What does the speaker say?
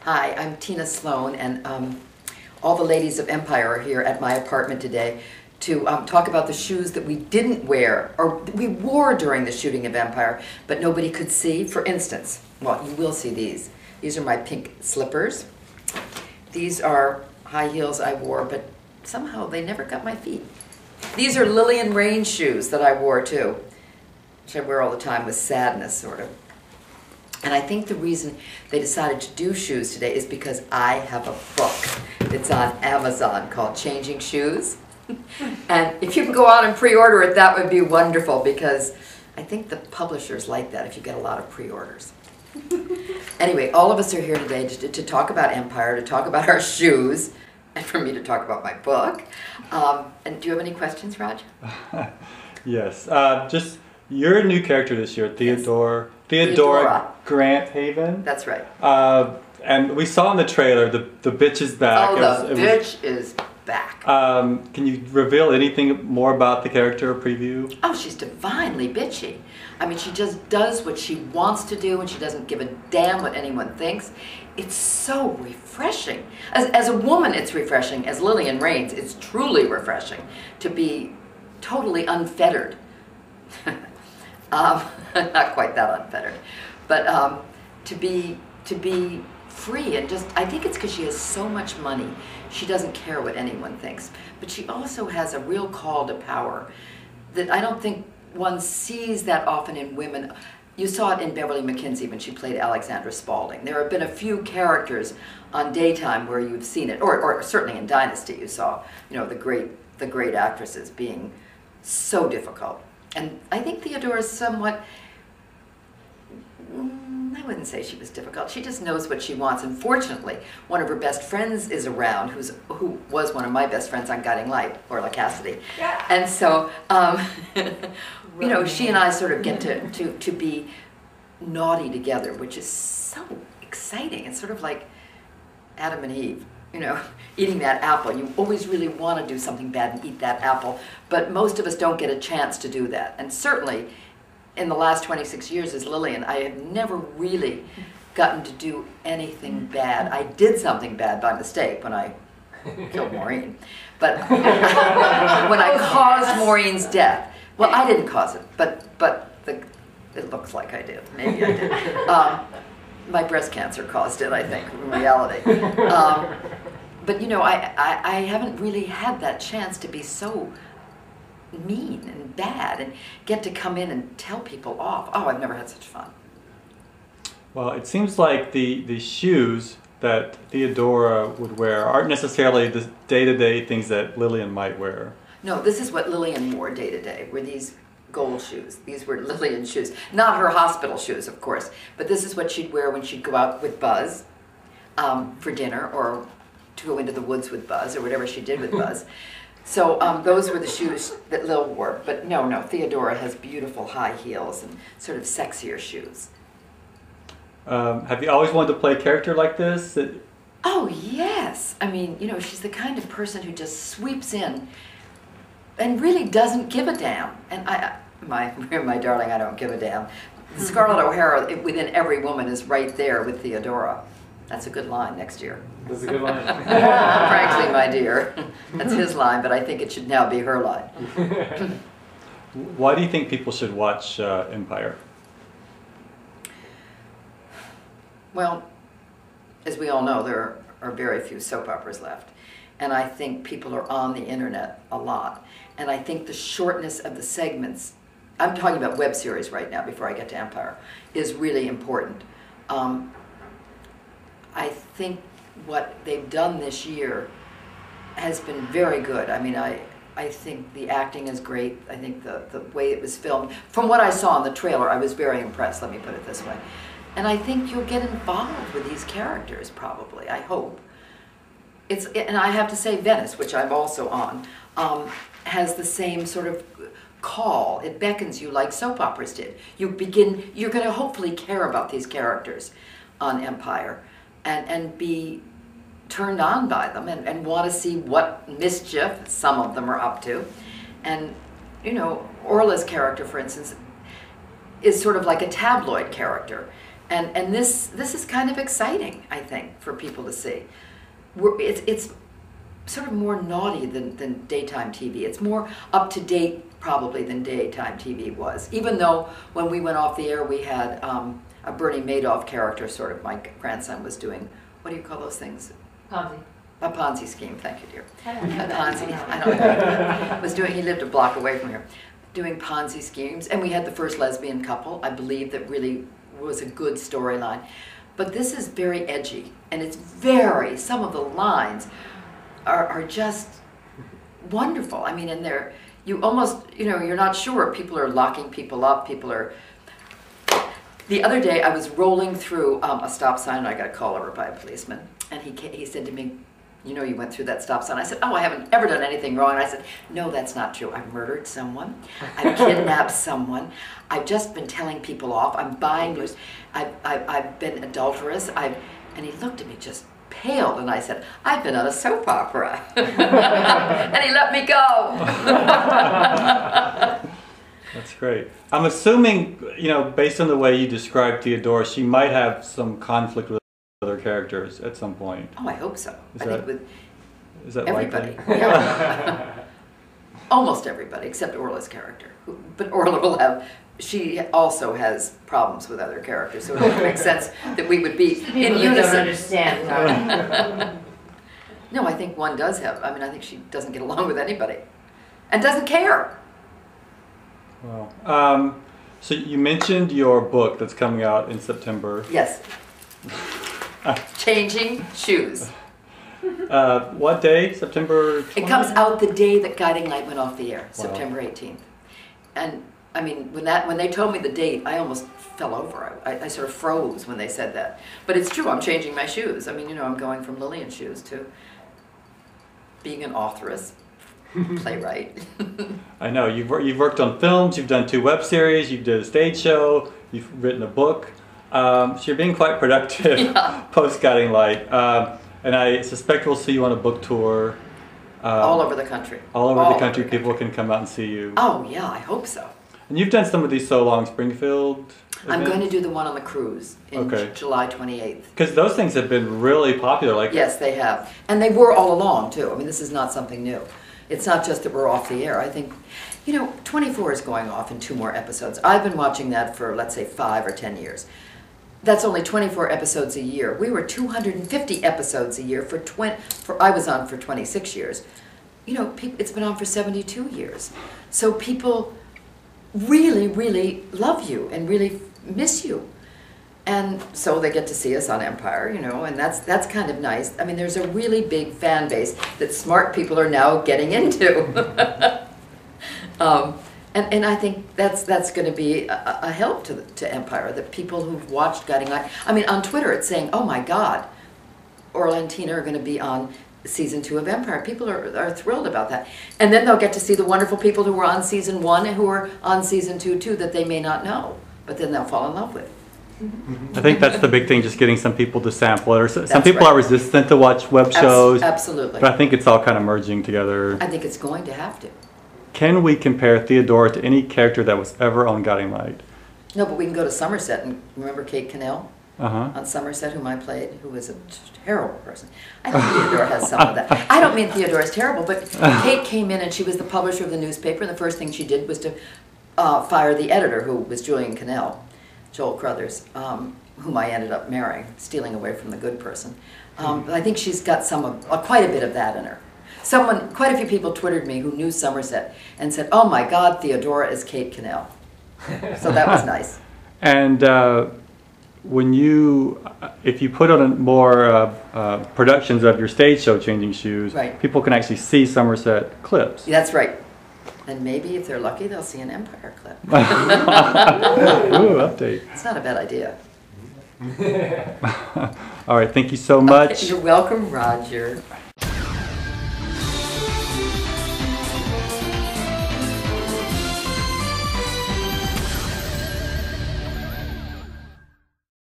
Hi, I'm Tina Sloan, and all the ladies of Empire are here at my apartment today to talk about the shoes that we didn't wear, or we wore during the shooting of Empire, but nobody could see. For instance, well, you will see these. These are my pink slippers. These are high heels I wore, but somehow they never got my feet. These are Lillian Raines shoes that I wore too, which I wear all the time with sadness, sort of. And I think the reason they decided to do shoes today is because I have a book that's on Amazon called Changing Shoes. And if you can go out and pre-order it, that would be wonderful, because I think the publishers like that if you get a lot of pre-orders. Anyway, all of us are here today to talk about Empire, to talk about our shoes, and for me to talk about my book. And do you have any questions, Raj? Yes. Just, you're a new character this year, Theodora Grant Haven. That's right. And we saw in the trailer, the bitch is back. Oh, the bitch is back. Can you reveal anything more about the character or preview? Oh, she's divinely bitchy. I mean, she just does what she wants to do, and she doesn't give a damn what anyone thinks. It's so refreshing. As a woman, it's refreshing. As Lillian Raines, it's truly refreshing to be totally unfettered. Not quite that unfettered, but to be free, and just, I think it's because she has so much money, she doesn't care what anyone thinks. But she also has a real call to power that I don't think one sees that often in women. You saw it in Beverly McKinsey when she played Alexandra Spaulding. There have been a few characters on Daytime where you've seen it, or certainly in Dynasty you saw, you know, the great actresses being so difficult. And I think Theodora's somewhat, I wouldn't say she was difficult. She just knows what she wants. And fortunately, one of her best friends is around, who was one of my best friends on Guiding Light, Orla Cassidy. Yeah. And so, you know, she and I sort of get to be naughty together, which is so exciting. It's sort of like Adam and Eve. You know, eating that apple. You always really want to do something bad and eat that apple, but most of us don't get a chance to do that. And certainly, in the last 26 years as Lillian, I have never really gotten to do anything bad. I did something bad by mistake when I killed Maureen. But when I caused Maureen's death, well, I didn't cause it, but it looks like I did. Maybe I did. My breast cancer caused it, I think, in reality. But you know, I haven't really had that chance to be so mean and bad and get to come in and tell people off. Oh, I've never had such fun. Well, it seems like the shoes that Theodora would wear aren't necessarily the day-to-day things that Lillian might wear. No, this is what Lillian wore day-to-day, were these gold shoes. These were Lillian's shoes. Not her hospital shoes, of course, but this is what she'd wear when she'd go out with Buzz for dinner, or to go into the woods with Buzz, or whatever she did with Buzz. So those were the shoes that Lil wore. But no, Theodora has beautiful high heels and sort of sexier shoes. Have you always wanted to play a character like this? Oh, yes. I mean, you know, she's the kind of person who just sweeps in and really doesn't give a damn. And my darling, I don't give a damn. Scarlett O'Hara within every woman is right there with Theodora. That's a good line next year. That's a good line. Frankly, my dear. That's his line, but I think it should now be her line. Why do you think people should watch Empire? Well, as we all know, there are very few soap operas left. And I think people are on the internet a lot. And I think the shortness of the segments, I'm talking about web series right now before I get to Empire, is really important. I think what they've done this year has been very good. I mean, I think the acting is great. I think the way it was filmed, from what I saw in the trailer, I was very impressed, let me put it this way. And I think you'll get involved with these characters, probably, I hope. And I have to say, Venice, which I'm also on, has the same sort of call. It beckons you like soap operas did. You're going to hopefully care about these characters on Empire and be turned on by them and want to see what mischief some of them are up to. And, you know, Orla's character, for instance, is sort of like a tabloid character. And this is kind of exciting, I think, for people to see. It's sort of more naughty than daytime TV. It's more up to date probably than daytime TV was. Even though when we went off the air, we had a Bernie Madoff character, sort of. My grandson was doing, what do you call those things? Ponzi. A Ponzi scheme, thank you, dear. I don't know A Ponzi, I don't know. Was doing, he lived a block away from here, doing Ponzi schemes. And we had the first lesbian couple, I believe, that really was a good storyline. But this is very edgy, and it's very, some of the lines are just wonderful. I mean, and they're, you almost, you know, you're not sure. People are locking people up, people are... The other day, I was rolling through a stop sign, and I got called over by a policeman, and he said to me, you know, you went through that stop sign. I said, oh, I haven't ever done anything wrong. And I said, no, that's not true. I've murdered someone. I've kidnapped someone. I've just been telling people off. I'm buying news. I've been adulterous. And he looked at me just pale, and I said, I've been on a soap opera. And he let me go. That's great. I'm assuming, you know, based on the way you described Theodora, she might have some conflict with other characters at some point. Oh, I hope so. Is I think with that everybody. likely? Yeah. Almost everybody, except Orla's character. But Orla will have, she also has problems with other characters, so it would make sense that we would be in unison. Don't understand. No, I think one does have, I mean, I think she doesn't get along with anybody. And doesn't care. Wow. So you mentioned your book that's coming out in September. Yes. Changing Shoes. What day? September 20th? It comes out the day that Guiding Light went off the air, Wow. September 18th. And I mean, when they told me the date, I almost fell over. I sort of froze when they said that. But it's true, I'm changing my shoes. I mean, you know, I'm going from Lillian shoes to being an authoress, playwright. I know, you've worked on films, you've done 2 web series, you did a stage show, you've written a book. So you're being quite productive post Guiding Light. And I suspect we'll see you on a book tour. All over the country. All over the country, people can come out and see you. Oh yeah, I hope so. And you've done some of these So Long Springfield I'm events? going to do the one on the cruise in July 28th. Because those things have been really popular. Like yes, they have. And they were all along, too. I mean, this is not something new. It's not just that we're off the air. I think, you know, 24 is going off in 2 more episodes. I've been watching that for, let's say, 5 or 10 years. That's only 24 episodes a year. We were 250 episodes a year I was on for 26 years. You know, it's been on for 72 years. So people really, really love you and really miss you. And so they get to see us on Empire, you know, and that's kind of nice. I mean, there's a really big fan base that smart people are now getting into. And I think that's going to be a help to Empire, that people who've watched Guiding Light. I mean, on Twitter it's saying, oh my God, Orla and Tina are going to be on season 2 of Empire. People are thrilled about that. And then they'll get to see the wonderful people who were on season 1 and who are on season 2 too, that they may not know, but then they'll fall in love with. I think that's the big thing, just getting some people to sample it. Or some That's people right. are resistant to watch web shows. Absolutely. But I think it's all kind of merging together. I think it's going to have to. Can we compare Theodora to any character that was ever on Guiding Light? No, but we can go to Somerset and remember Kate Cannell Uh-huh. on Somerset, whom I played, who was a terrible person. I think Theodora has some of that. I don't mean Theodora's terrible, but Kate came in and she was the publisher of the newspaper, and the first thing she did was to fire the editor, who was Julian Cannell, Joel Crothers, whom I ended up marrying, stealing away from the good person. But I think she's got quite a bit of that in her. Quite a few people Twittered me who knew Somerset and said, oh my God, Theodora is Kate Cannell. So that was nice. And if you put on more productions of your stage show, Changing Shoes, Right. people can actually see Somerset clips. That's right. And maybe if they're lucky, they'll see an Empire clip. Ooh, update. It's not a bad idea. All right, thank you so much. Okay, you're welcome, Roger.